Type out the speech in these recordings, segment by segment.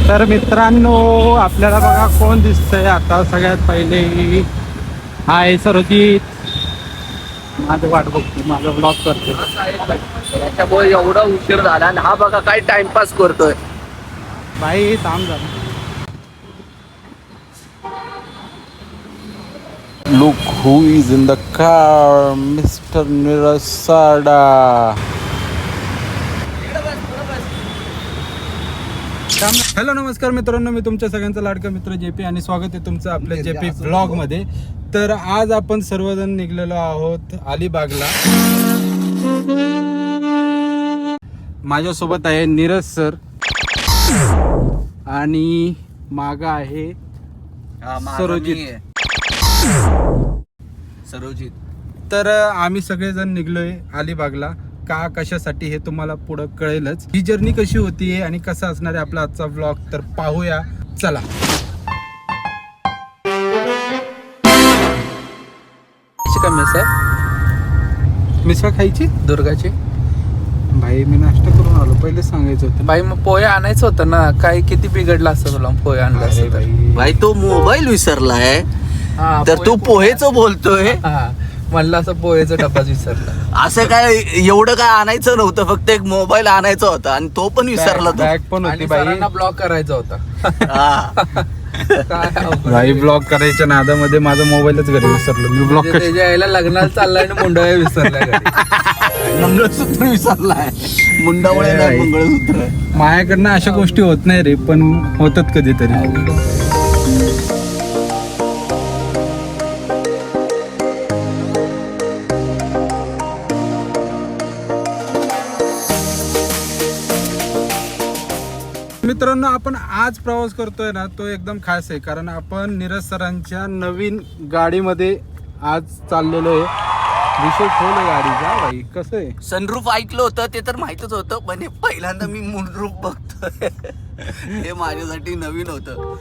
तर मित्रांनो, आपल्याला बघा कोण दिसतंय आता. सगळ्यात पहिले हाय सरोजित. माझं वाट बघतो, माझा ब्लॉग करतो. त्याच्यामुळे एवढा उशीर झाला आणि हा बघा काय टाइमपास करतोय. भाई थांब झालं. Look who is in the car, Mr. Neeraj Sada. Hello नमस्कार मित्रांनो, मी तुमच्या सगळ्यांचा लाडका मित्र जेपी आणि स्वागत आहे तुमचं आपल्या जेपी ब्लॉग मध्ये. तर आज आपण सर्वजण निघलेलो आहोत अलिबागला. माझ्यासोबत आहे नीरज सर आणि माग आहे सरोजित. तर आम्ही सगळेजण निघलोय अलिबागला. का कशासाठी हे तुम्हाला पुढं कळेलच. ही जर्नी कशी होतीये आणि कसा असणार आहे आपला आजचा व्लॉग, तर पाहूया चला. का मिसळ मिसळ खायची दुर्गाची? भाई मी नाश्ता करून आलो, पहिले सांगायचं होतं. बाई मग पोहे आणायचं होतं ना. काय किती बिघडलं असतं तुला पोहे आणलं अरे असतं तर. भाई. भाई तो मोबाईल विसरलाय हा, तर तू पोहेचं बोलतोय. हा, म्हणलं असं पोहेचा डब्बाच विसरला. असं काय एवढं काय आणायचं नव्हतं, फक्त एक मोबाईल आणायचा होता आणि तो पण विसरला तू. बॅग पण होती आणि भाई. सरांना ब्लॉक करायचा होता. हा. काय अवघड. भाई ब्लॉक करायच्या नादामध्ये माझा मोबाईलच घरी विसरलो. मी ब्लॉक म्हणजे त्याच्या यायला लग्नाला चाललाय आणि मुंडळ्या विसरल्या घरी. मंगळसूत्र विसरलाय. मुंडावळे नाही, मंगळसूत्र. माझ्याकडनं अशा गोष्टी होत नाही रे, पण होतात कधीतरी. मित्रांनो, आपण आज प्रवास करतोय ना, तो एकदम खास आहे. कारण आपण नीरज सरांच्या नवीन गाडीमध्ये आज चाललेलो आहे. विषय खोल आहे गाडीचा भाई. कसं आहे, सनरूफ ऐकलं होतं ते तर माहितच होतं, पण हे पहिल्यांदा मी मूनरूफ बघतोय. हे माझ्यासाठी नवीन होतं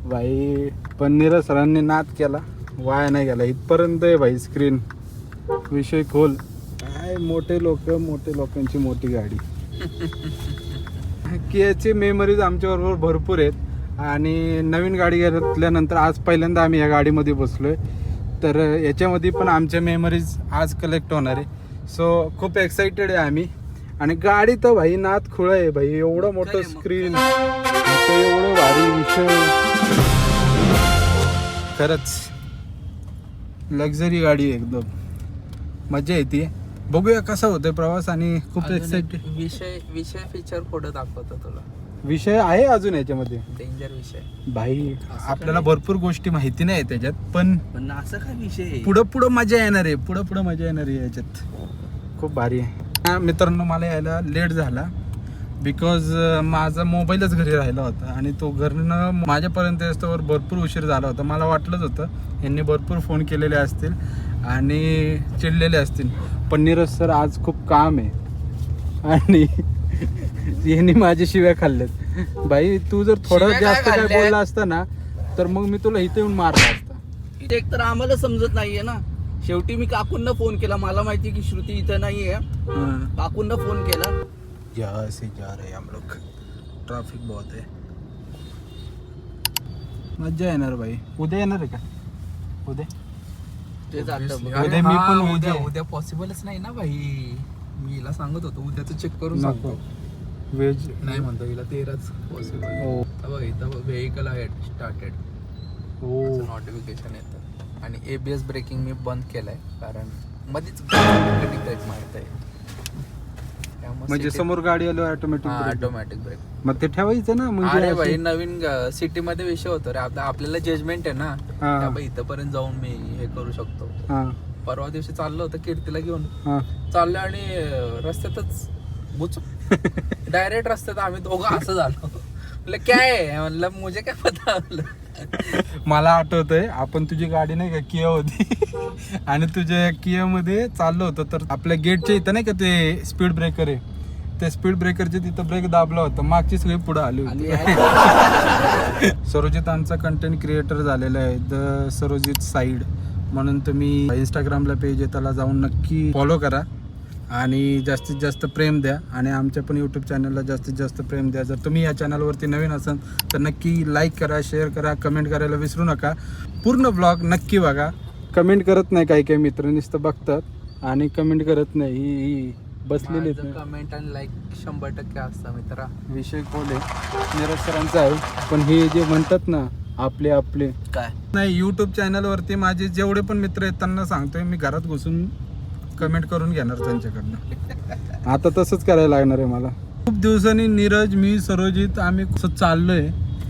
भाई. पण नीरज सरांनी नाद केला, वाया नाही गेला. इथपर्यंत आहे भाई स्क्रीन. विषय खोल. काय मोठे लोकांची मोठी गाडी. की याची मेमरीज आमच्याबरोबर भरपूर आहेत. आणि नवीन गाडी घेतल्यानंतर आज पहिल्यांदा आम्ही या गाडीमध्ये बसलोय. तर याच्यामध्ये पण आमच्या मेमरीज आज कलेक्ट होणार आहे. सो खूप एक्साइटेड आहे आम्ही. आणि गाडी तर भाई नाद खुळ आहे भाई. एवढं मोठं स्क्रीन, एवढं भारी विषय. खरंच लक्झरी गाडी आहे एकदम. मजा येते. बघूया कसा होतोय प्रवास. आणि खूप एक्साइटेड. विषय फीचर पुढे दाखवतो तुला. विषय आहे अजून याच्यामध्ये डेंजर विषय भाई. आपल्याला भरपूर गोष्टी माहिती नाही त्याच्यात, पण असं काय विषय आहे? पुढं मजा येणार आहे. पुढं मजा येणार आहे याच्यात. खूप भारी आहे. हा मित्रांनो, मला यायला लेट झाला बिकॉज माझा मोबाईलच घरी राहिला होता. आणि तो घरनं माझ्यापर्यंत येस्तोवर भरपूर उशीर झाला होता. मला वाटलंच होतं यांनी भरपूर फोन केलेले असतील आणि चिडलेले असतील. पण नीरज सर आज खूप काम आहे आणि यांनी माझ्या शिव्या खाल्ल्यात. भाई तू जर थोडं शिव्या काय जास्त काय खाल्ल्यात? बोलला असता ना, तर मग मी तुला इथे येऊन मारला असता. एक तर आम्हाला समजत नाहीये ना. शेवटी मी काकूंना फोन केला. मला माहिती की श्रुती इथं नाहीये. काकूंना फोन केला. यहाँ से जा रहे हैं हम लोग. ट्रॅफिक बहुत है. मजा येणार भाई. उद्या येणार आहे का? उद्या ते जातं बघ. उद्या मी पण उद्या पॉसिबलच नाही ना भाई. मी हिला सांगत होतो उद्याचं चेक करून नको. सांगतो. व्हेज नाही म्हणतो हिला 13च पॉसिबल. हो इथं व्हेकल आहे स्टार्टेड हो. नोटिफिकेशन येतं. आणि ABS ब्रेकिंग मी बंद केलंय कारण मध्येच ब्रेक मारतंय. म्हणजे समोर गाडी आलो ऑटोमॅटिक. Automatic break. मग ते ठेवायचं ना. अरे म्हणजे भाई, असं- नवीन सिटी मध्ये विषय होतो रे. आपल्याला जजमेंट आहे ना. हा. त्या बाई इथपर्यंत जाऊन मी हे करू शकतो. हा परवा दिवशी चाललो होतं कीर्तीला घेऊन. हा. चाललो आणि रस्त्यातच बुच डायरेक्ट रस्त्यात आम्ही दोघं असं झालो. म्हणलं काय आहे? म्हणलं मुझे काय पता. मला आठवतंय आपण तुझी गाडी नाही का किया होती आणि तुझ्या किया मध्ये चाललो होतो. तर आपल्या गेटच्या इथं नाही का ते स्पीड ब्रेकर आहे, त्या स्पीड ब्रेकरच्या तिथं ब्रेक दाबला होता. मागची सगळी पुढे आली होती. सरोजित आमचा कंटेंट क्रिएटर झालेला आहे, द सरोजित साईड म्हणून. तुम्ही इंस्टाग्रामला पेज आहे, त्याला जाऊन नक्की फॉलो करा. आणि जास्तीत जास्त प्रेम द्या आणि आमच्या पण यूट्यूब चॅनलला जास्तीत जास्त प्रेम द्या. जर तुम्ही या चॅनलवरती नवीन असाल तर नक्की लाईक करा, शेअर करा, कमेंट करायला विसरू नका. पूर्ण ब्लॉग नक्की बघा. कमेंट करत नाही, काही मित्र नुसतं बघतात आणि कमेंट करत नाही. ही बसलेली आहेत. कमेंट आणि लाईक 100% असतं मित्रा. विषय कोण आहे नीरज सरांचा आहे, पण हे जे म्हणतात ना आपले काय नाही, यूट्यूब चॅनलवरती माझे जेवढे पण मित्र आहेत त्यांना सांगतोय मी घरात घुसून कमेंट करून घेणार त्यांच्याकडनं. आता तसंच करायला लागणार आहे मला. खूप दिवसांनी नीरज, मी, सरोजित आम्ही कसं चाललोय.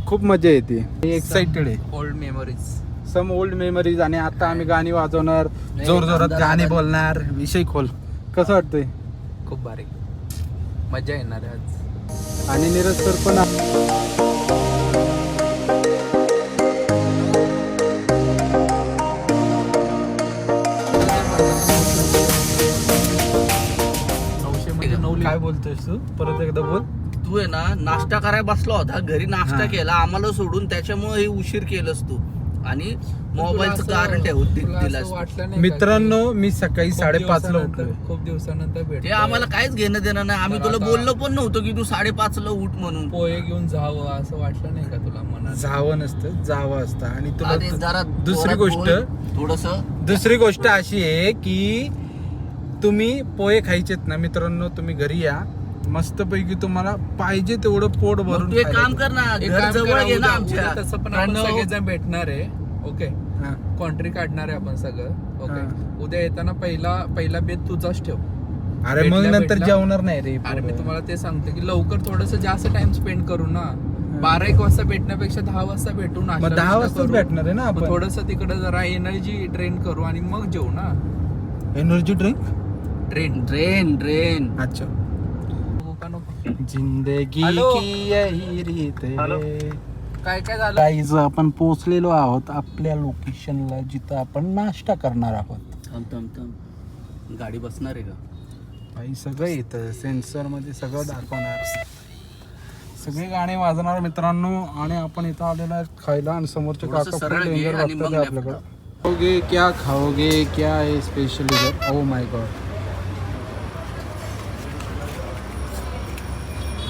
खूप मजा येते, एक्साइटेड आहे. Old memories, some old memories. आणि आता आम्ही गाणी वाजवणार, जोरजोरात गाणी बोलणार. विषय खोल. कसं वाटतंय? खूप भारी मजा येणार आहे आज. आणि नीरज सर पण काय बोलतोयस तू? परत एकदा बोल. तू आहे ना नाश्ता करायला बसला होता घरी, नाश्ता हा. केला आम्हाला सोडून, त्याच्यामुळे हे उशीर केलंस तू आणि मोबाईलचं कारण दिलास तू. वाटलं नाही मित्रांनो, मी सकाळी 5:30ला उठलोय. खूप दिवसानंतर भेट. ते आम्हाला काहीच घेणं देणं नाही. आम्ही तुला बोललो पण नव्हतो की तू 5:30ला उठ म्हणून. पोहे घेऊन जावं असं वाटलं नाही का तुला मनात? जावं नसतं, जावं असतं. आणि अरे जरा तुला दुसरी गोष्ट, थोडस गोष्ट अशी आहे की तुम्ही पोहे खायचेत ना मित्रांनो, तुम्ही घरी या, मस्तपैकी तुम्हाला पाहिजे तेवढं पोट भरून तू एक खायला काम कर ना, एक घर काम जवळ करा, घे ना उद्या- आमच्या. उद्या तसं पण आपण प्रणव, सगळेजण भेटणार आहे. ओके, हा. कॉन्ट्री काढणार आहे आपण सगळं. ओके, हा. उद्या येताना पहिला बेत तुझाच ठेव. अरे मग भेटल्या- नंतर भेटल्या. जेवणार नाही रे. अरे मी तुम्हाला ते सांगतो की लवकर थोडस जास्त टाइम स्पेंड करू ना. 12-1 वाजता भेटण्यापेक्षा 10 वाजता भेटू ना. मग 10 वाजताच भेटणार आहे ना आपण. थोडस तिकडे जरा एनर्जी ड्रेन करू आणि मग जेवू ना. Energy drink. ड्रेन अच्छा. का नको? जिंदगी हॅलो? की यही रीत है. काय झालं? गाईज, आपण पोहोचलेलो आहोत आपल्या लोकेशनला, जिथं आपण नाश्ता करणार आहोत. थांब गाडी बसणार आहे का? काही सगळं येतं सेन्सर मध्ये, सगळं दाखवणार, सगळे गाणे वाजणार मित्रांनो. आणि आपण इथं आलेलो आहे खायला आणि समोरचे थोडंसं काका सरळ खूप घे डेंजर आणि बघतात मग आपल्याकडे. खाओगे क्या, खाओगे क्या है स्पेशल इधर? Oh my God.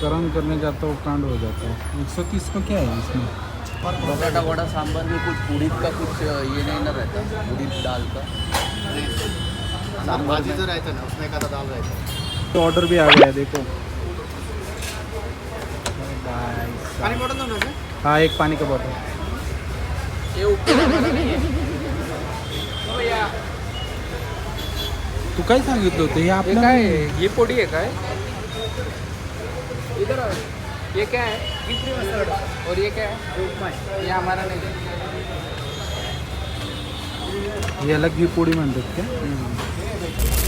कर्म करने जाता वो कांड हो जाता है. 130 का क्या है इसमें? बटाटा वड़ा सांभर में कुछ उड़ीद का कुछ ये नहीं ना रहता, उड़ीद दाल का सांभर में रहता ना उसमें का दाल रहता तो ऑर्डर भी आ गया है, देखो. पानी बॉटल दो ना. हाँ, एक पानी का बॉटल. हे उपयोग मला नाहीये. तू काय सांगितलं होतं हे हे आपलं काय आहे? ये पोडी आहे काय? इधर आओ. ये क्या है? और ये क्या है? ये हमारा नहीं. याला घी पोळी म्हणतात का?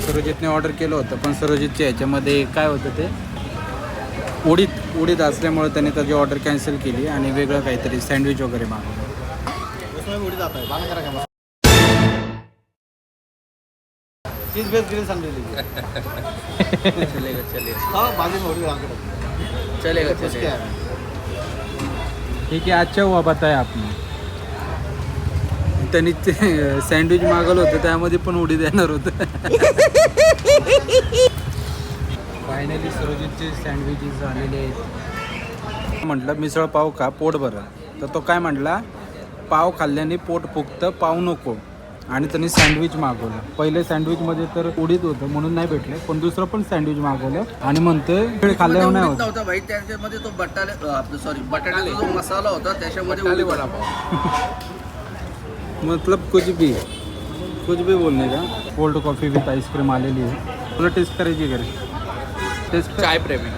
सरोजितने ऑर्डर केलं होतं, पण सरोजितच्या ह्याच्यामध्ये काय होतं ते उडीद असल्यामुळे त्याने त्याची ऑर्डर कॅन्सल केली आणि वेगळं काहीतरी सँडविच वगैरे मागवलं. उसमें भी उड़ जाता है बांध करा क्या चीज बेस ग्रिल समझ लीजिए. चलेगा. हाँ बाजू में उड़ डाल के रखिए. चलेगा. उसके है ठीक आहे, अच्छा हुआ बताया आपने. त्यांनी ते सँडविच मागवलं होतं, त्यामध्ये पण उडीद येणार होतं. फायनली सरोजितचे सँडविचेस झालेले आहेत. म्हटलं मिसळ पाव का, पोट भरल. तर तो काय म्हटला, पाव खाल्ल्याने पोट फुगतं, पाव नको. आणि त्यांनी सँडविच मागवलं. पहिले सँडविचमध्ये तर उडीद होतं म्हणून नाही भेटलं, पण दुसरं पण सँडविच मागवलं आणि म्हणतोय खाल्ल्यावर नाही होत. नव्हता भाई, त्याच्यामध्ये तो बटाट्याचा जो मसाला होता त्याच्यामध्ये बटाटे उडीद वडापाव. मतलब कुछ भी बोलणे का. कोल्ड कॉफी विथ आईस्क्रीम आलेली आहे. तुला टेस्ट करायची घरी? टेस्ट चाय प्रेमी.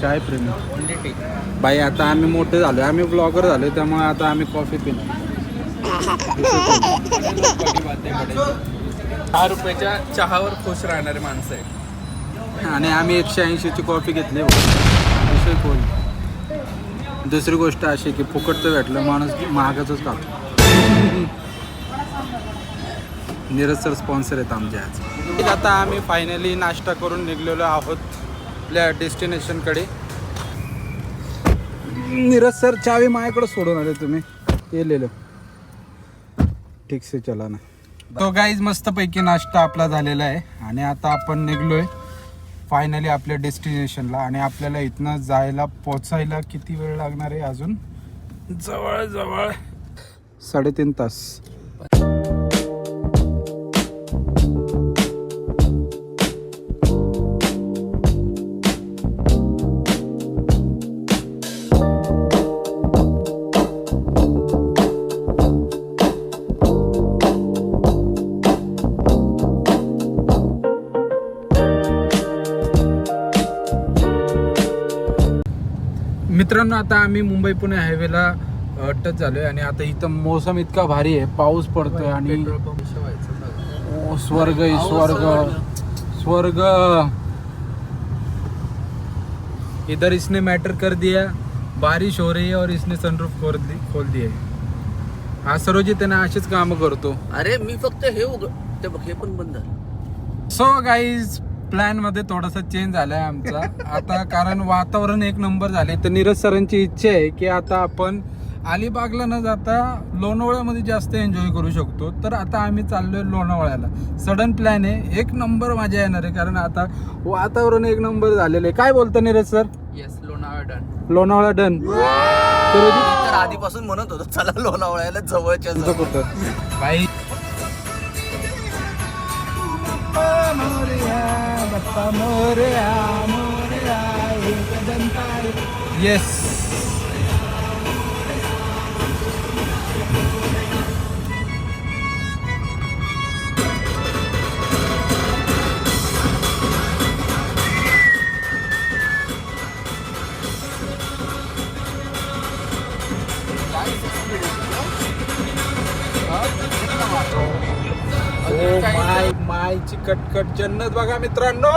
चाय प्रेमी म्हणजे ठीक. बाई. आता आम्ही मोठे झालो, आम्ही ब्लॉगर झालो, त्यामुळे आता आम्ही कॉफी पिणार. 10 रुपयाच्या चहावर खुश राहणारे माणसं आहे. आणि आम्ही 180ची कॉफी घेतली. विषय कोण. दुसरी गोष्ट अशी की फुकटचं भेटलं माणूस महागाचंच टाकतो. नीरज सर स्पॉन्सर आहेत आमच्या आज. आता आम्ही फायनली नाश्ता करून निघलेलो आहोत आपल्या डेस्टिनेशनकडे. नीरज सर चावी माझ्याकडे सोडून आले, तुम्ही येलेलो. ठीक से चला ना. तो गाईज मस्तपैकी नाश्ता आपला झालेला आहे आणि आता आपण निघलोय फायनली आपल्या डेस्टिनेशनला. आणि आपल्याला इथनं जायला पोचायला किती वेळ लागणार आहे अजून? जवळ 3.5 तास. मित्रांनो, आता आम्ही मुंबई पुणे हायवेला टच झालोय आणि आता इथं मोसम इतका भारी आहे, पाऊस पडतोय आणि पेट्रोल पंप शिवायचं. ओ, स्वर्ग आहे, स्वर्ग. इधर इसने मैटर कर दिया, बारिश हो रही है और इसने सनरूफ खोल दिया है. हा सरोजित त्यांना असेच काम करतो. अरे मी फक्त हे ते बघ, हे पण बंद झालं. सो गाईज, प्लॅन मध्ये थोडासा चेंज झालाय आमचा आता, कारण वातावरण एक नंबर झाले. तर नीरज सरांची इच्छा आहे की आता आपण अलिबागला न जाता लोणावळ्यामध्ये जास्त एन्जॉय करू शकतो. तर आता आम्ही चाललोय लोणावळ्याला. सडन प्लॅन आहे, एक नंबर मजा येणार आहे, कारण आता वातावरण एक नंबर झालेलं आहे. काय बोलतं Neeraj sir? Yes, Lonavala done. Lonavala done. मी तर आधीपासून म्हणत होतो चला लोणावळ्याला जवळच्या जवळ. भाई येस. मायची कटकट जन्नत बघा मित्रांनो,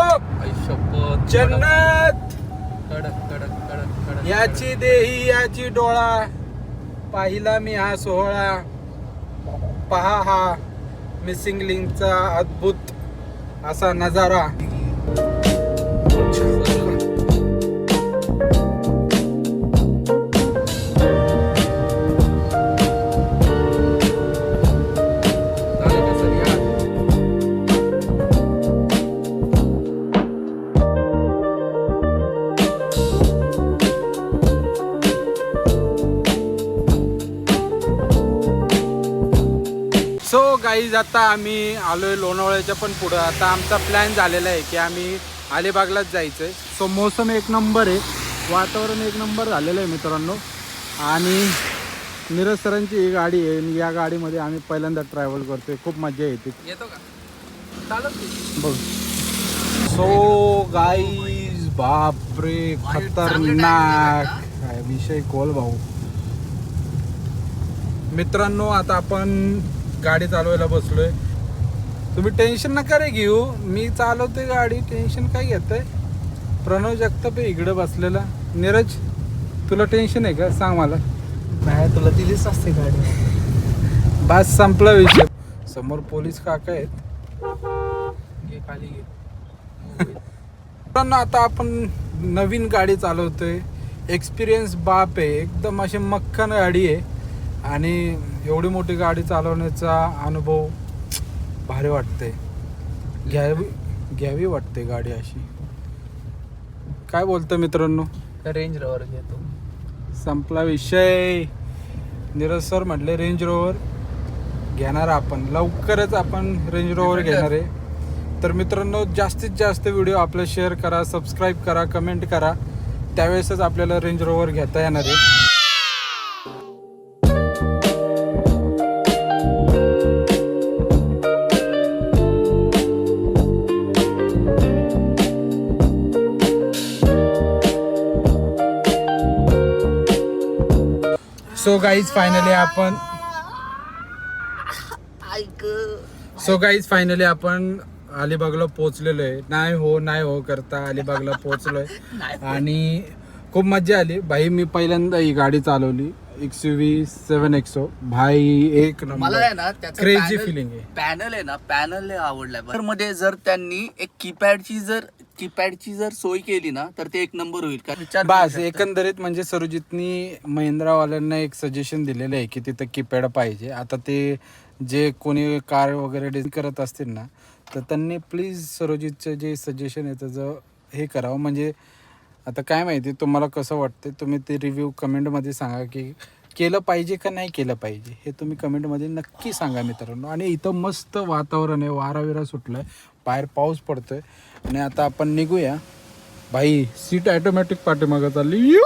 शपथ. जन्नत. कडक कडक कडक कडक. याची देही याची डोळा, पाहिला मी हा सोहळा. पहा हा मिसिंग लिंकचा अद्भुत असा नजारा. सो गाईज, आता आम्ही आलोय लोणावळ्याच्या पण पुढं. आता आमचा प्लॅन झालेला आहे की आम्ही अलिबागलाच जायचं आहे. सो मोसम एक नंबर आहे, वातावरण एक नंबर झालेलं आहे मित्रांनो. आणि नीरज सरांची ही गाडी आहे आणि या गाडीमध्ये आम्ही पहिल्यांदा ट्रॅव्हल करतोय. खूप मजा येते. येतो का? चालत की. बघ. सो गाईज, बापरे खतरनाक काय विषय कोल भाऊ. मित्रांनो, आता आपण गाडी चालवायला बसलोय. तुम्ही टेन्शन नका रे घेऊ, मी चालवते गाडी, टेन्शन काय घेताय? प्रणव जगताप इकडे बसलेला. नीरज, तुला टेन्शन आहे का? सांग मला. नाही, तुला दिलीच असते गाडी. बस संपला विषय. समोर पोलीस काका आहेत. घे खाली घे. मित्रांनो, आता आपण नवीन गाडी चालवतोय. एक्सपिरियन्स बाप आहे, एकदम अशी मक्खन गाडी आहे. आणि एवढी मोठी गाडी चालवण्याचा अनुभव भारी वाटते. घ्यावी वाटते गाडी अशी. काय बोलतं मित्रांनो? रेंज रोवर घेतो. संपला विषय. नीरज सर म्हटले रेंज रोवर घेणार आपण. लवकरच आपण रेंज रोवर घेणार आहे. तर मित्रांनो, जास्तीत जास्त व्हिडिओ आपला शेअर करा, सबस्क्राईब करा, कमेंट करा. त्यावेळेसच आपल्याला रेंज रोवर घेता येणार आहे. सो गाईज, फायनली आपण अलिबागला पोहोचलेलो आहे. नाही हो करता अलिबागला पोहोचलोय. आणि खूप मजा आली भाई. मी पहिल्यांदा ही गाडी चालवली, XUV 7XO. भाई एक मला आहे ना त्याचं क्रेझी फिलिंग आहे. पॅनल आहे ना, पॅनल आवडलाय. मध्ये जर त्यांनी एक कीपॅडची जर सोय केली ना तर ते एक नंबर होईल. का विचार बस एकंदरीत म्हणजे सरोजितनी महिंद्रावाल्यांना एक सजेशन दिलेलं आहे की तिथं कीपॅड पाहिजे. आता ते जे कोणी कार वगैरे डिझाईन करत असतील ना, तर त्यांनी प्लीज सरोजितचं जे सजेशन आहे त्याचं हे करावं. म्हणजे आता काय माहिती तुम्हाला कसं वाटतं, तुम्ही ते रिव्ह्यू कमेंटमध्ये सांगा की केलं पाहिजे का नाही केलं पाहिजे, हे तुम्ही कमेंटमध्ये नक्की सांगा मित्रांनो. आणि इथं मस्त वातावरण आहे, वारा सुटला आहे, बाहेर पाऊस पडतोय. आणि आता आपण निघूया. भाई सीट ऑटोमॅटिक पाठीमागं चालली. यू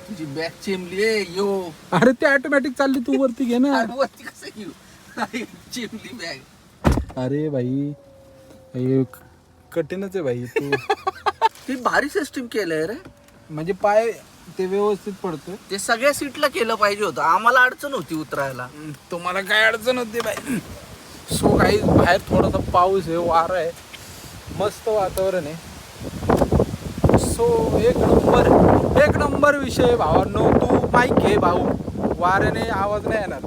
तुझी बॅग चिमली आहे यो. अरे ते ऑटोमॅटिक चालली, तू वरती घे ना. अरे वरती कसं घेऊ चिमली बॅग. अरे भाई हे कठीणच आहे भाई. तू ती भारी सिस्टीम केलंय रे. म्हणजे पाय ते व्यवस्थित पडतोय. ते सगळ्या सीटला केलं पाहिजे होतं, आम्हाला अडचण होती उतरायला. तुम्हाला काय अडचण होती बाई. सो काही बाहेर थोडासा पाऊस आहे, वारा आहे, मस्त वातावरण आहे. सो एक नंबर विषय भावांनो. तू माईक घे भाऊ, वाऱ्याने आवाज नाही येणार.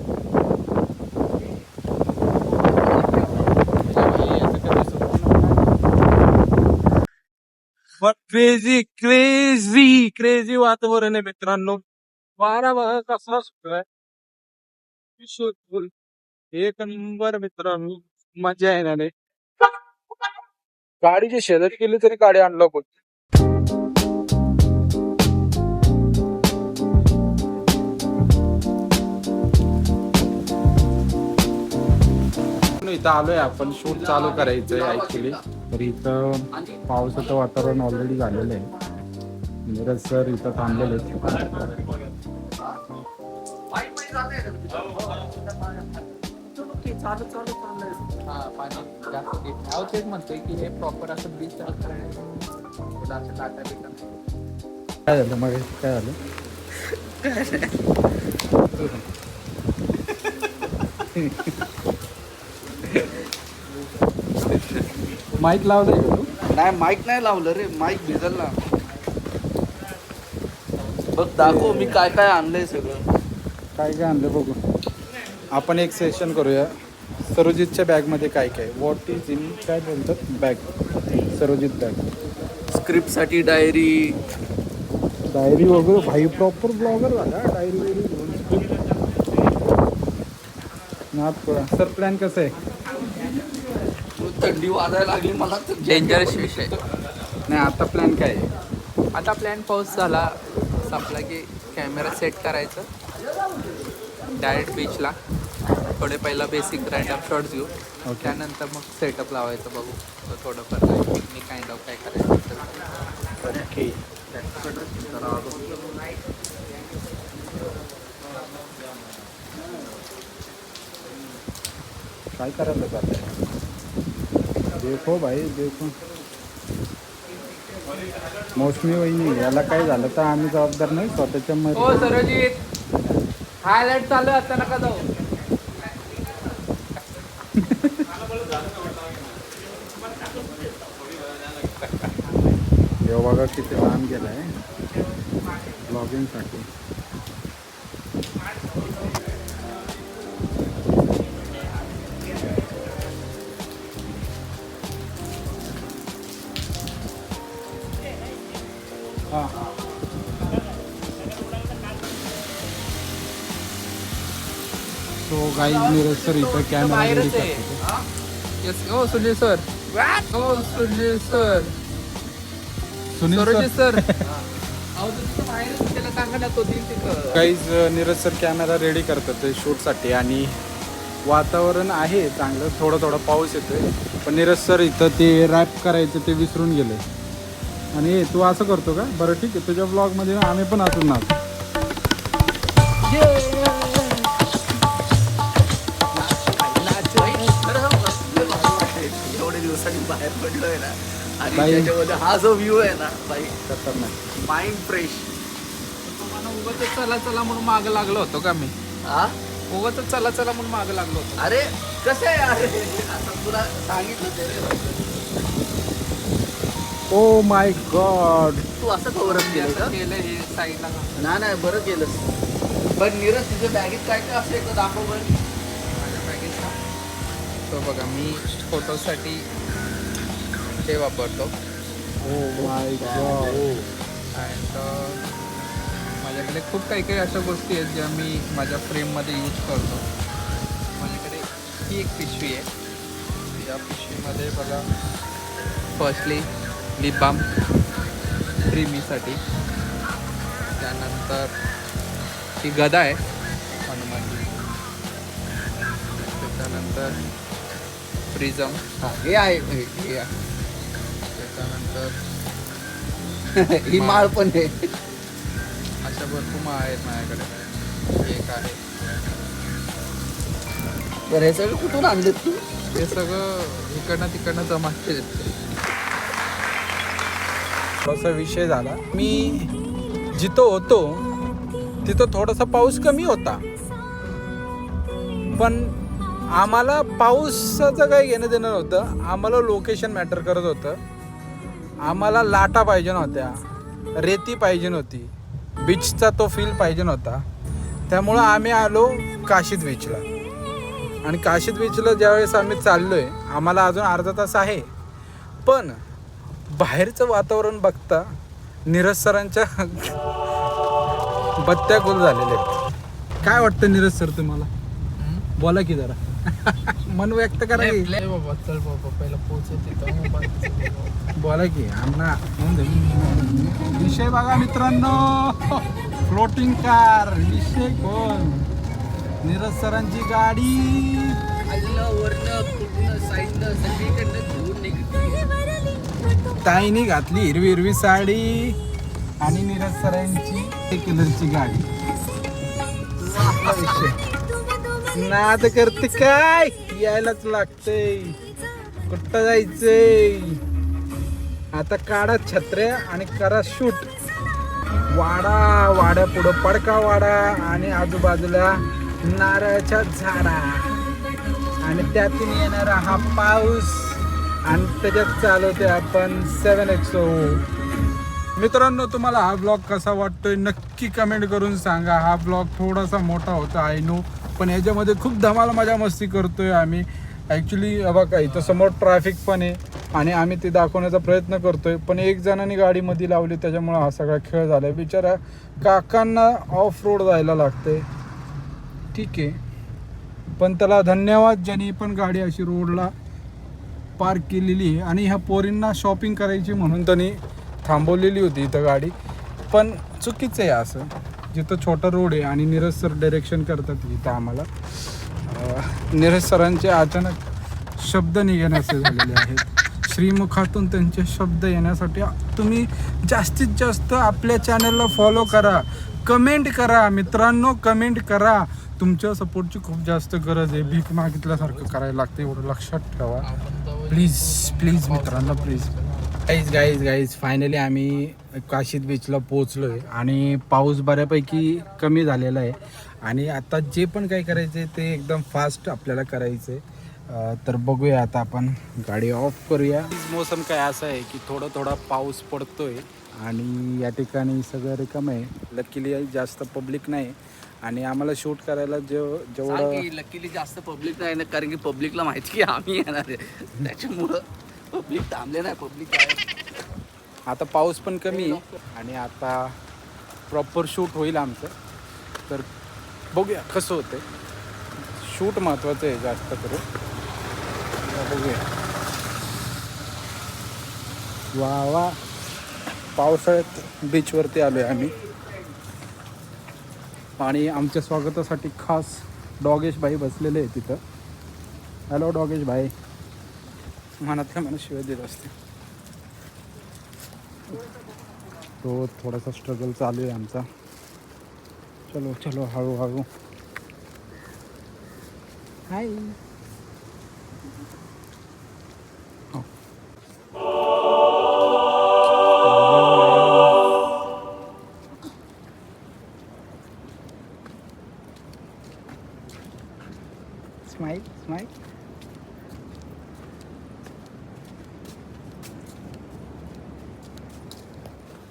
क्रेझी वातावरण आहे मित्रांनो. वारा बघा कसला सुटलाय. एक नंबर मित्रांनो, मजा येणार आहे. गाडीची शेजारी गेली तरी गाडी अनलॉक होती. इथं आलोय आपण, शूट चालू करायचंय ऍक्च्युली. तर इथं पावसाचं वातावरण ऑलरेडी झालेलं आहे. नीरज सर इथं थांबलेले आहेत. तेच म्हणतोय की हे प्रॉपर असं बीच चालू काय झालं मग, काय झालं? माईक लावलंय का तू? नाही माईक नाही लावलं रे, माईक भिजल ना. बघ दाखव मी काय काय आणलंय सगळं. काय काय आणलं बघू. आपण एक सेशन करूया सरोजितच्या बॅगमध्ये काय काय. व्हॉट इज इन काय बोलतात बॅग, सरोजित बॅग. स्क्रिप्टसाठी डायरी वगैरे. भाई प्रॉपर ब्लॉगर झाला. डायरी वगैरे घेऊन. सर प्लॅन कसं आहे? थंडी वाजायला लागली मला तर. डेंजरस विषय. नाही आता प्लॅन काय आहे? आता प्लॅन पाऊस झाला संपला की कॅमेरा सेट करायचं, डायरेक्ट बीचला थोडे पहिला बेसिक रँडम शॉट्स घेऊ. त्यानंतर मग सेटअप लावायचं, बघू थोडंफार मी काइंड ऑफ काय करायचं. ओके. काय करायला जात? देखो भाई देखो. मौसमी वहिनी याला काय झालं तर आम्ही जबाबदार नाही, स्वतःच्या हो सरोजित, हायलाइट चालू आहे आता, नका जाऊ. हे बघा किती लहान गेलाय ब्लॉगिंगसाठी. सो गाईज नीरज सर इथं कॅमेरा रेडी करतात. येस. हो सुनील सर. हो Sunil sir. Sunil Sarojit sir sir. त्याला सांगा ना, तो देईल तिथं. Guys Neeraj sir camera ready करतात ते शूटसाठी. आणि वातावरण आहे चांगलं, थोडा पाऊस येतोय. पण नीरज सर इथं ते रॅप करायचं ते विसरून गेले. आणि तू असं करतो का? बरं ठीक आहे, तुझ्या ब्लॉगमध्ये आम्ही पण असू ना. एवढ्या दिवसांनी बाहेर पडलोय ना, आणि बाई. त्याच्यामध्ये हा जो व्ह्यू आहे ना बाई, खतरनाक. Mind fresh. तुम्हाला उगाच चला चला म्हणून मागं लागलो होतो का मी? हा उगाच चला चला म्हणून मागं लागलो होतो. अरे कसं आहे अरे, आता तुला सांगितलं ते रे. Oh my God. तू असं कवरच केलं का? केलं हे साईडला. नाही बरं केलंस. पण नीरज तुझ्या बॅगेत काय काय असं एकदा दाखव बरं. माझ्या बॅगेत तो बघा, मी फोटोसाठी ते वापरतो. Oh my God. अँड माझ्याकडे खूप काही काही अशा गोष्टी आहेत ज्या मी माझ्या फ्रेममध्ये यूज करतो. माझ्याकडे ही एक पिशवी आहे. या पिशवीमध्ये बघा, फर्स्टली लिप बाम क्रीमीसाठी. त्यानंतर ही गदा आहे हनुमानजी. त्याच्यानंतर प्रिझम. हे आहे हे आहे. त्याच्यानंतर ही माळ पण आहे. अशा भरपूर माळ आहेत माझ्याकडे. एक आहे. बरं हे सगळं कुठून आणलेत तू? हे सगळं इकडनं तिकडनं जमा केलेत. थोडासा विषय झाला. मी जिथं होतो तिथं थोडासा पाऊस कमी होता, पण आम्हाला पावसाचं काही घेणं देणं नव्हतं. आम्हाला लोकेशन मॅटर करत होतं. आम्हाला लाटा पाहिजे नव्हत्या, रेती पाहिजे नव्हती, बीचचा तो फील पाहिजे नव्हता. त्यामुळं आम्ही आलो काशीद बीचला. आणि काशीद बीचला ज्यावेळेस आम्ही चाललोय, आम्हाला अजून अर्धा तास आहे, पण बाहेरचं वातावरण बघता नीरज सरांच्या बत्त्या गुल झालेल्या आहेत. काय वाटतं नीरज सर तुम्हाला? बोला की जरा. मन व्यक्त करा की. बाबा चल बाबा पहिला पोहोचत. बोला की आम्हाला. विषय बघा मित्रांनो, फ्लोटिंग कार. विषय कोण? नीरज सरांची गाडी. ताईनी घातली हिरवी हिरवी साडी आणि नीरज सरांची कलरची गाडी. नाद करते काय, यायलाच लागतंय. कुठं जायचंय आता? काढा छत्र्या आणि करा शूट. वाड्या पुढं पडका वाडा आणि आजूबाजूला नारळाच्या झाडा आणि त्यातून येणारा हा पाऊस आणि त्याच्यात चालवते आपण 7XO. मित्रांनो, तुम्हाला हा ब्लॉग कसा वाटतोय नक्की कमेंट करून सांगा. हा ब्लॉग थोडासा मोठा होता आय नो, पण याच्यामध्ये खूप धमाल मजा मस्ती करतोय आम्ही. ॲक्च्युली बघा इथं समोर ट्रॅफिक पण आहे आणि आम्ही ते दाखवण्याचा प्रयत्न करतोय, पण एक जणांनी गाडीमध्ये लावली त्याच्यामुळं हा सगळा खेळ झाला. बिचारा काकांना ऑफ रोड जायला लागतंय. ठीक आहे, पण त्याला धन्यवाद ज्यांनी पण गाडी अशी रोडला पार्क केलेली आहे. आणि ह्या पोरींना शॉपिंग करायची म्हणून त्यांनी थांबवलेली होती इथं गाडी. पण चुकीचं आहे असं, जिथं छोटा रोड आहे आणि नीरज सर डायरेक्शन करतात इथं आम्हाला. नीरज सरांचे अचानक शब्द निघण्याचे झालेले आहेत. श्रीमुखातून त्यांचे शब्द येण्यासाठी तुम्ही जास्तीत जास्त आपल्या चॅनलला फॉलो करा, कमेंट करा मित्रांनो, कमेंट करा. तुमच्या सपोर्टची खूप जास्त गरज आहे. भीक मागितल्यासारखं करायला लागतं, एवढं लक्षात ठेवा प्लीज प्लीज मित्रांनो प्लीज. गाईज फायनली आम्ही काशीद बीचला पोचलो आहे आणि पाऊस बऱ्यापैकी कमी झालेला आहे. आणि आता जे पण काही करायचं आहे ते एकदम फास्ट आपल्याला करायचं आहे. तर बघूया आता आपण गाडी ऑफ करूया. मोसम काय असं आहे की थोडा पाऊस पडतोय आणि या ठिकाणी सगळं रिकाम आहे. लकीली जास्त पब्लिक नाही आणि आम्हाला शूट करायला जेवढं लकीली जास्त पब्लिक नाही ना, कारण की पब्लिकला माहिती की आम्ही येणार आहे, त्याच्यामुळं पब्लिक थांबले नाही. पब्लिक आता पाऊस पण कमी आहे आणि आता प्रॉपर शूट होईल आमचं. तर बघूया कसं होतं. शूट महत्त्वाचं आहे जास्त करून. बघूया. वा पावसाळ्यात बीचवरती आलो आहे आम्ही आणि आमच्या स्वागतासाठी खास डॉगेश भाई बसलेले आहे तिथं. हॅलो डॉगेश भाई. मनातल्या मनात शिवाय देत असते. तो थोडासा स्ट्रगल चालू आहे आमचा. चलो हळूहळू. हाय. स्माइल.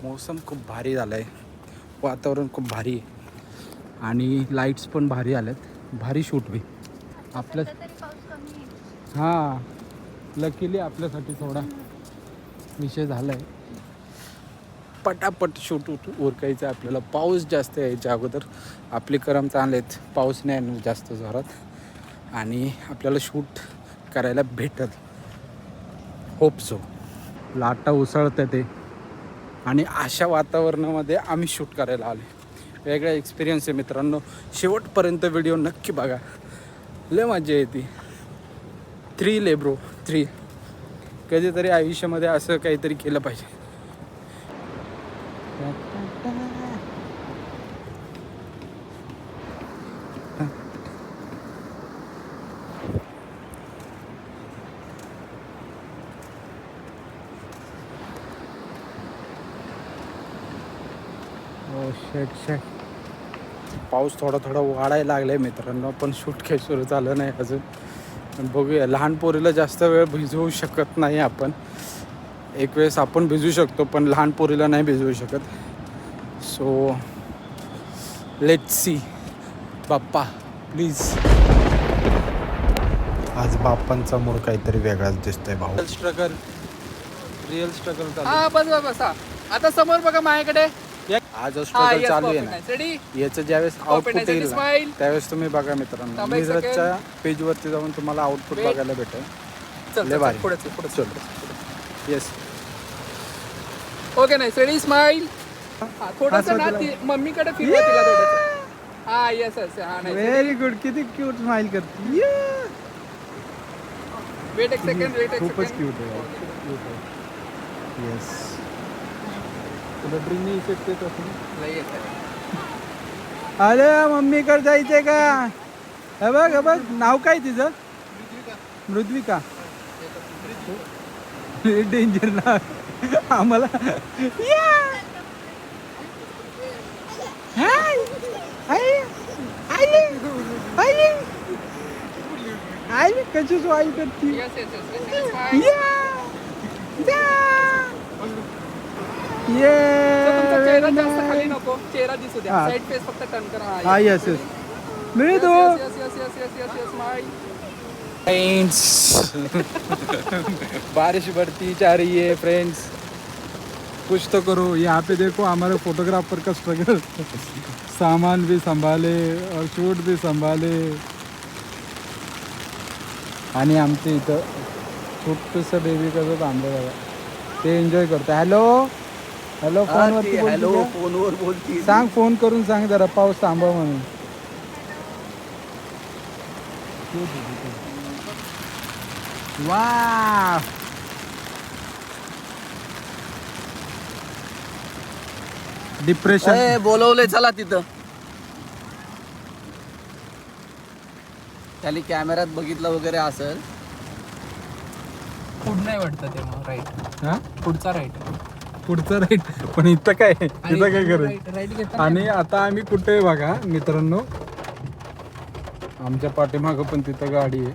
मौसम खूप भारी झाला आहे, वातावरण खूप भारी आहे आणि लाईट्स पण भारी आल्यात. भारी शूट होईल आपल्या. हां लकीली आपल्यासाठी थोडा विषय झाला आहे. पटापट शूट उरकायचं आपल्याला. पाऊस जास्त यायच्या अगोदर आपले करम चांगले आहेत. पाऊस नाही जास्त जोरात आणि आपल्याला शूट करायला भेटत. Hope so. लाटा उसळतात ते, आणि अशा वातावरणामध्ये आम्ही शूट करायला आले. वेगळा एक्सपिरियन्स आहे मित्रांनो. शेवटपर्यंत व्हिडिओ नक्की बघा, लय मजा येते. 3 ब्रो 3. कधीतरी आयुष्यामध्ये असं काहीतरी केलं पाहिजे. पाऊस थोडा थोडा वाढायला लागलाय मित्रांनो, पण शूट काही सुरू झालं नाही अजून. पण बघूया, लहान पोरीला जास्त वेळ भिजवू शकत नाही आपण. एक वेळेस आपण भिजू शकतो, पण लहान पोरीला नाही भिजवू शकत. So let's see. Bappa please. आज बाप्पांचा मूड काहीतरी वेगळाच दिसतोय भाऊ. रिअल स्ट्रगल चालू. हा बस बस बस. आता समोर बघा माझ्याकडे. आज स्ट्रगल चालू आहे ना. रेडी. याचं ज्यावेळेस आउटपुट येईल ना, स्माइल. त्यावेळेस तुम्ही बघा मित्रांनो, थांबा एक नीरजच्या पेजवरती जाऊन तुम्हाला आउटपुट Wait. बघायला भेटेल. चल लय भारी. पुढे पुढे चल. येस. ओके नाही. Ready smile. थोडंसं ना मम्मीकडे फिरवा तिला थोडंसं. हा येस येस. हा नाही. Very good. किती क्यूट स्माइल करते. वेट एक सेकंड. वेट एक खूपच सेकंड. क्यूट आहे. येस. तुला ड्रीमनी इफेक्ट येत असेल. लय येतंय. अरे मम्मीकडे जायचंय का? हे बघ हे बघ, नाव काय तिचं? मृद्विका. डेंजर ना आम्हाला. आई कशी स्वाई करती. Yes yes yes. स्माइल. तुमचा चेहरा जास्त खाली नको. चेहरा दिसू द्या. हा. साइड फेस फक्त टर्न करा. हा येस येस. मिळे तो yes yes yes yes yes yes. Smile. Friends. बारिश बढ़ती जा रही है फ्रेंड्स. कुछ तो करो. यहाँ पे देखो हमारे फोटोग्राफर का स्ट्रगल. सामान भी संभाले और शूट भी संभाले. आणि आमच्या इथं छोटंसं बेबी कसं थांबलं बघा, ते एन्जॉय करतो. हॅलो हॅलो फोनवरती हॅलो बोलतो. फोनवर बोलती. सांग, फोन करून सांग जरा पाऊस थांबव म्हणून. वा डिप्रेशन. बोलवलंय चला तिथं. त्याने कॅमेऱ्यात बघितलं वगैरे असेल. पुढं नाही वाटतं ते मग. राईट. हा पुढचा राईट. पुढचं राईट. पण इथं काय इथं काय करायचं. राईट घेता. आणि आता आम्ही कुठे आहे बघा मित्रांनो, आमच्या पाठीमागं पण तिथं गाडी आहे.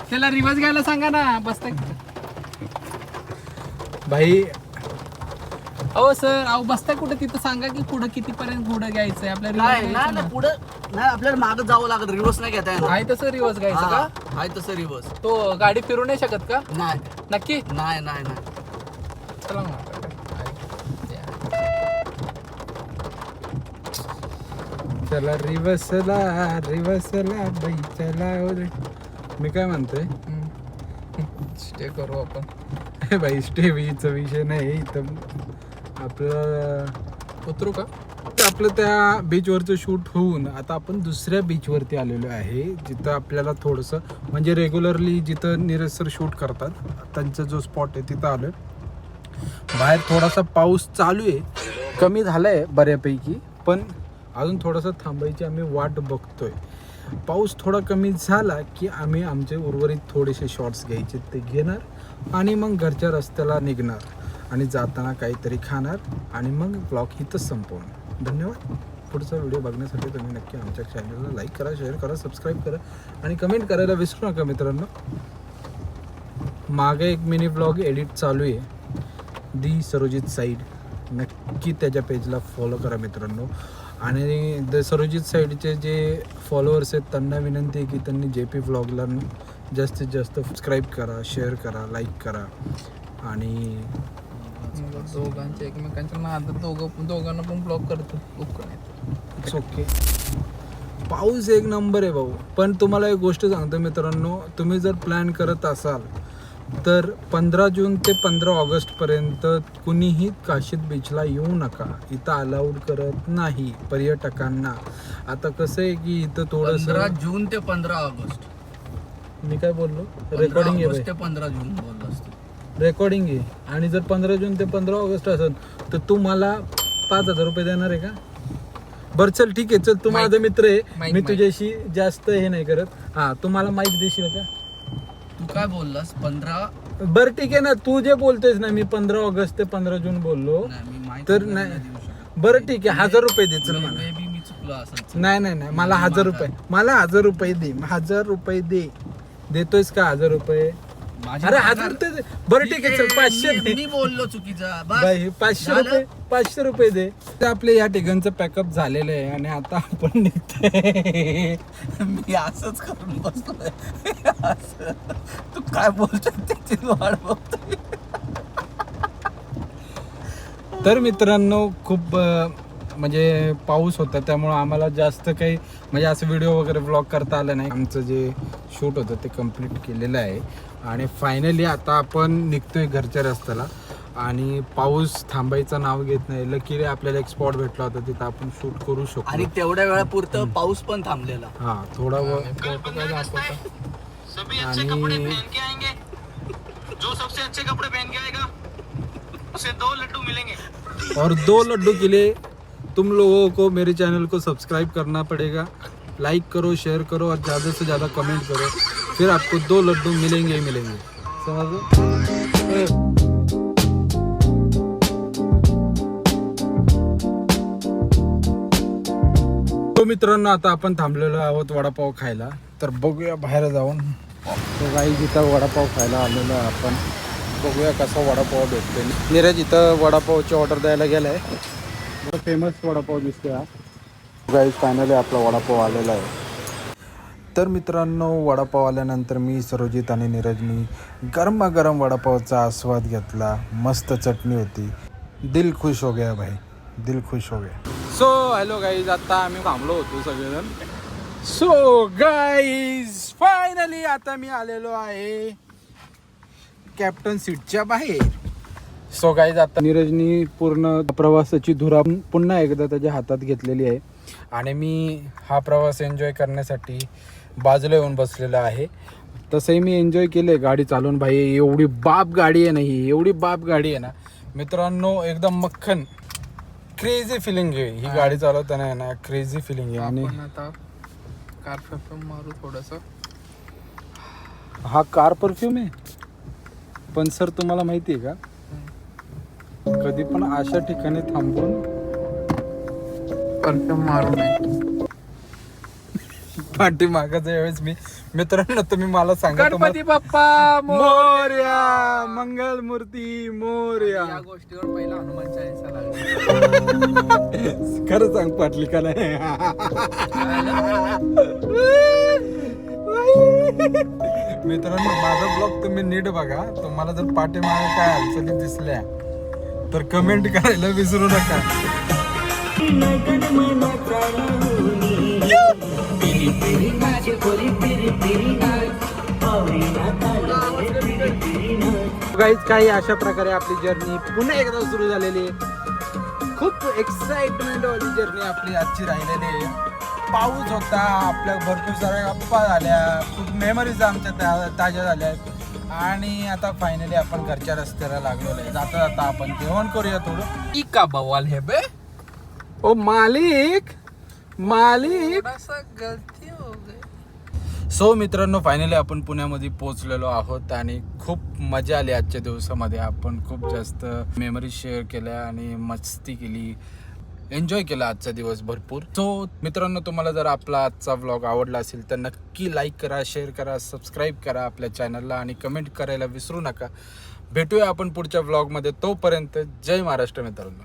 त्याला रिवर्स घ्यायला सांगा ना. बसता भाई. अहो सर, अहो बसताय कुठे तिथं सांगा की पुढे कितीपर्यंत पुढे घ्यायचंय आपल्याला. नाही नाही नाही, पुढं नाही, आपल्याला मागं जावं लागत. रिव्हर्स नाही घेता येणार. आहे तसं रिवर्स घ्यायचं का? आहे तसं रिव्हर्स. तो गाडी फिरू नाही शकत का? नाही नक्की. नाही नाही नाही. चला मग. चला रिवर्सला बाई चला. मी काय म्हणतोय, स्टे करू आपण. हे भाई स्टे वीचा विषय नाही इथं. आपलं उतरू का? आपलं त्या बीचवरचं शूट होऊन आता आपण दुसऱ्या बीचवरती आलेलो आहे, जिथं आपल्याला थोडंसं म्हणजे रेग्युलरली जिथं नीरज सर शूट करतात त्यांचा जो स्पॉट आहे तिथं आलो. बाहेर थोडासा पाऊस चालू आहे, कमी झाला आहे बऱ्यापैकी, पण अजून थोडासा थांबायची आम्ही वाट बघतोय. पाऊस थोडा कमी झाला की आम्ही आमचे उर्वरित थोडेसे शॉट्स घ्यायचे ते घेणार आणि मग घरच्या रस्त्याला निघणार आणि जाताना काहीतरी खाणार आणि मग ब्लॉग इथंच संपवणार. धन्यवाद. पुढचा व्हिडिओ बघण्यासाठी तुम्ही नक्की आमच्या चॅनलला लाईक करा, शेअर करा, सबस्क्राईब करा आणि कमेंट करायला विसरू नका मित्रांनो. मागे एक मिनी ब्लॉग एडिट चालू आहे, दी सरोजित साईड, नक्की त्याच्या पेजला फॉलो करा मित्रांनो. आणि द सरोजित साईडचे जे फॉलोअर्स आहेत त्यांना विनंती आहे की त्यांनी जे पी व्लॉगला जास्तीत जास्त सबस्क्राईब करा, शेअर करा, लाईक करा. आणि दोघांचे एकमेकांच्या नादात दोघांना पण ब्लॉक करतो. It's okay. पाऊस एक नंबर आहे भाऊ. पण तुम्हाला एक गोष्ट सांगतो मित्रांनो, तुम्ही जर प्लॅन करत असाल तर 15 जून ते 15 ऑगस्टपर्यंत कुणीही काशीद बीचला येऊ नका. इथं अलाउड करत नाही पर्यटकांना. आता कसं आहे की इथं 15 थोडंसं जून ते 15 ऑगस्ट. मी काय बोललो 15 रेकॉर्डिंग ऑगस्ट आहे ते 15 जून बोललो असतो. रेकॉर्डिंग आहे. आणि जर 15 जून ते 15 ऑगस्ट असेल तर तू मला 5,000 रुपये देणार आहे का? बरं चल ठीक आहे, चल तू माईक. माझा मित्र आहे, माईक, मी माईक. तुझ्याशी जास्त हे नाही करत. हा तू मला माईक देशील का? तू काय बोललास 15? बरं ठीक आहे ना, तू जे बोलतोयस ना, मी 15 ऑगस्ट ते 15 जून बोललो. नाही मी माहिती तर नाही बरं ठीक आहे, 1000 रुपये दे चल मला. मे बी मी चुकलो असेल. नाही नाही नाही, मला 1000 रुपये, मला 1000 रुपये दे. 1000 रुपये दे. देतोयस का 1000 रुपये? माझी अरे पगार- 1000 दे. बरं ठीक आहे चल 500 दे. मी बोललो चुकीचा. बस. बाई 500 झालं? रुपये, 500 रुपये दे. तर आपले या ठिकाणचं पॅकअप झालेलं आहे आणि आता आपण निघतोय. मी असंच करून बसलोय. असं. तू काय बोलतोय त्याची वाट बघतोय. तर मित्रांनो खूप म्हणजे पाऊस होता त्यामुळं आम्हाला जास्त काही म्हणजे असं व्हिडिओ वगैरे व्लॉग करता आलं नाही. आमचं जे शूट होतं ते कम्प्लीट केलेलं आहे आणि फायनली आता आपण निघतोय घरच्या रस्त्याला आणि पाऊस थांबायचं नाव घेत नाही. लकीली आपल्याला एक स्पॉट भेटला होता तिथं आपण शूट करू शकतो. आणि तेवढ्या वेळापुरतं पाऊस पण थांबलेला. हा थोडा सभी अच्छे कपड़े पहन के आएंगे. जो सबसे अच्छे कपड़े पहन के आएगा उसे 2 लड्डू मिलेंगे. और 2 लड्डू के लिए तुम लोगों को मेरे चैनल को सब्सक्राइब करना पड़ेगा. लाइक करो, शेयर करो और ज़्यादा से ज़्यादा कमेंट करो, फिर आपको 2 लड्डू मिलेंगे ही मिलेंगे. समझ? तो मित्रांनो आता आपण थांबलेलो आहोत वडापाव खायला. तर बघूया बाहेर जाऊन. तो काही जिथं वडापाव खायला आलेलो आहे आपण. बघूया कसा वडापाव भेटतो. नीरज इथं वडापावची ऑर्डर द्यायला गेला आहे. बरं फेमस वडापाव दिसतोय हा. गाईज फायनली आपला वडापाव आलेला आहे. तर मित्रांनो वडापाव आल्यानंतर मी, सर्वजित आणि नीरजनी गरमागरम वडापावचा आस्वाद घेतला. मस्त चटणी होती. दिल खुश हो गया भाई, दिल खुश हो गया. सो हॅलो गाईज, आता आम्ही थांबलो होतो सगळेजण. सो गाईज फायनली आता मी आलेलो आहे कॅप्टन सीटच्या बाहेर. सो गाईज आता नीरजनी पूर्ण प्रवासाची धुरा पुन्हा एकदा त्याच्या हातात घेतलेली आहे आणि मी हा प्रवास एन्जॉय करण्यासाठी बाजूला येऊन बसलेला आहे. तसंही मी एन्जॉय केले गाडी चालवून. भाई एवढी बाप गाडी आहे ना ही, एवढी बाप गाडी आहे ना मित्रांनो, एकदम मक्खन क्रेझी फिलिंग आहे ही गाडी चालवताना आहे ना, क्रेझी फिलिंग आहे. आणि आपण आता कार परफ्यूम मारू थोडंसं. हा कार परफ्यूम आहे. पण सर तुम्हाला माहिती आहे का, कधी पण अशा ठिकाणी थांबून परफ्यूम मारू नये. पाठीमागाच्या वेळेस मी मित्रांनो तुम्ही मला सांगा, गणपती बाप्पा मोरया, मंगल मूर्ती मोरया. या गोष्टीवर पहिला हनुमान चालीसा लागला. खरं सांग पाटली का नाही? मित्रांनो माझा ब्लॉग तुम्ही नीट बघा. तुम्हाला जर पाठीमागे काय हालचाली दिसल्या तर कमेंट करायला विसरू नका. गाईज काही अशा प्रकारे आपली जर्नी पुन्हा एकदा सुरू झालेली आहे. खूप एक्साइटमेंट वाली जर्नी आपली आजची राहिलेली आहे. पाऊस होता, आपल्या भरपूर साऱ्या गप्पा झाल्या, खूप मेमरीज आमच्या ताज्या झाल्या आहेत आणि आता फायनली आपण घरच्या रस्त्याला लागलेलो आहे. जाता जाता आपण जेवण करूया थोडं. का बवाल है बे, ओ मालिक मालिक. थोडासा गलती हो गई. सो मित्रांनो फायनली आपण पुण्यामध्ये पोहोचलेलो आहोत आणि खूप मजा आली आजच्या दिवसामध्ये. आपण खूप जास्त मेमरी शेअर केल्या आणि मस्ती केली, एन्जॉय केला आजचा दिवस भरपूर. सो मित्रांनो तुम्हाला जर आपला आजचा व्लॉग आवडला असेल तर नक्की लाईक करा, शेअर करा, सबस्क्राईब करा आपल्या चॅनलला आणि कमेंट करायला विसरू नका. भेटूया आपण पुढच्या व्लॉगमध्ये. तोपर्यंत जय महाराष्ट्र मित्रांनो.